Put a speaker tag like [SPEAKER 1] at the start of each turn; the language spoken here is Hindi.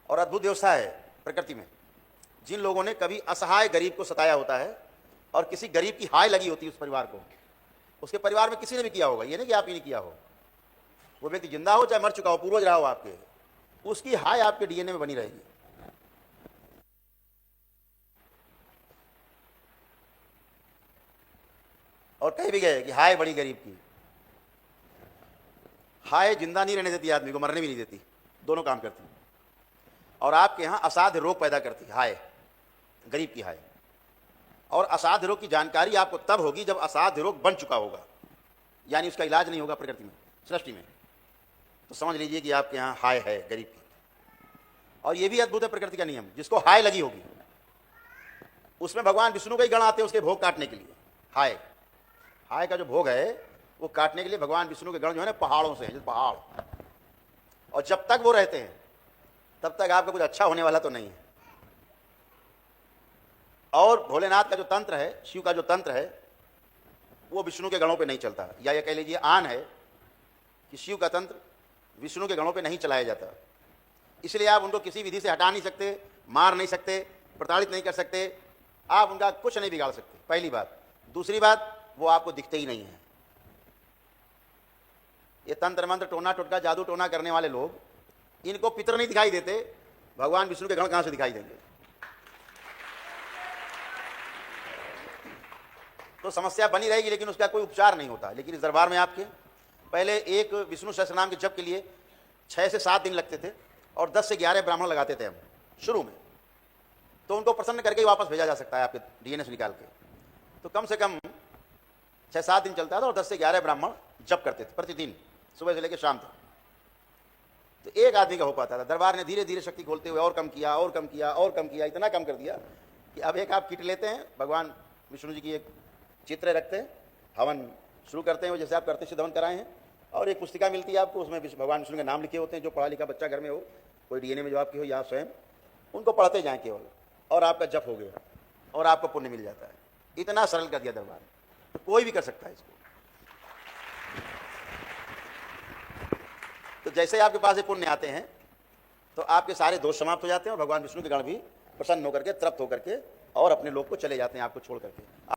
[SPEAKER 1] और अद्भुत व्यवस्था है प्रकृति में। जिन लोगों ने कभी असहाय गरीब को सताया होता है और किसी गरीब की हाय लगी होती है उस परिवार को, उसके परिवार में किसी ने भी किया होगा, ये नहीं कि आप ही नहीं किया हो, वो व्यक्ति जिंदा हो चाहे मर चुका हो, पूर्वज रहा हो आपके, उसकी हाय आपके डीएनए में बनी रहेगी। और कह भी गए कि हाय बड़ी गरीब की। हाय जिंदा नहीं रहने देती, आदमी को मरने भी नहीं देती, दोनों काम करती। और आपके यहाँ असाध्य रोग पैदा करती हाय, गरीब की हाय। और असाध्य रोग की जानकारी आपको तब होगी जब असाध्य रोग बन चुका होगा, यानी उसका इलाज नहीं होगा प्रकृति में, सृष्टि में, तो समझ लीजिए कि आपके यहाँ हाय है गरीब की। और ये भी अद्भुत है प्रकृति का नियम, जिसको हाय लगी होगी उसमें भगवान विष्णु का ही गण आते हैं उसके भोग काटने के लिए। हाय हाय का जो भोग है वो काटने के लिए भगवान विष्णु के गण जो है ना पहाड़ों से हैं, जैसे पहाड़। और जब तक वो रहते हैं तब तक आपका कुछ अच्छा होने वाला तो नहीं है। और भोलेनाथ का जो तंत्र है, शिव का जो तंत्र है, वो विष्णु के गणों पे नहीं चलता, या ये कह लीजिए आन है कि शिव का तंत्र विष्णु के गणों पे नहीं चलाया जाता। इसलिए आप उनको किसी विधि से हटा नहीं सकते, मार नहीं सकते, प्रताड़ित नहीं कर सकते, आप उनका कुछ नहीं बिगाड़ सकते, पहली बात। दूसरी बात, वो आपको दिखते ही नहीं है। ये तंत्र मंत्र टोना टोटका जादू टोना करने वाले लोग, इनको पितर नहीं दिखाई देते, भगवान विष्णु के गण कहां से दिखाई देंगे? तो समस्या बनी रहेगी, लेकिन उसका कोई उपचार नहीं होता। लेकिन इस दरबार में आपके पहले एक विष्णु सहस्त्रनाम के जप के लिए 6 से 7 दिन लगते थे और 10 से 11 ब्राह्मण लगाते थे हम शुरू में। तो उनको प्रसन्न करके ही वापस भेजा जा सकता है आपके डीएनए से निकाल के। तो कम से कम 6-7 दिन चलता था और 10 से 11 ब्राह्मण जप करते थे प्रतिदिन, सुबह से लेकर शाम तक। तो एक आदमी का हो पाता था। दरबार ने धीरे धीरे शक्ति खोलते हुए और कम किया और कम किया और कम किया, इतना कम कर दिया कि अब एक आप किट लेते हैं, भगवान विष्णु जी की एक चित्र रखते हैं, हवन शुरू करते हैं जैसे आप करते सिद्ध हवन कराए हैं, और एक पुस्तिका मिलती है आपको, उसमें भगवान विष्णु के नाम लिखे होते हैं। जो पढ़ा लिखा बच्चा घर में हो, कोई डीएनए में जो आपकी हो या स्वयं, उनको पढ़ते जाएँ केवल, और आपका जप हो गया और आपको पुण्य मिल जाता है। इतना सरल कर दिया दरबार, तो कोई भी कर सकता है इसको। तो जैसे आपके पास ये पुण्य आते हैं तो आपके सारे दोष समाप्त हो जाते हैं और भगवान विष्णु के गण भी प्रसन्न होकर के, तृप्त होकर के और अपने लोग को चले जाते हैं आपको छोड़ करके।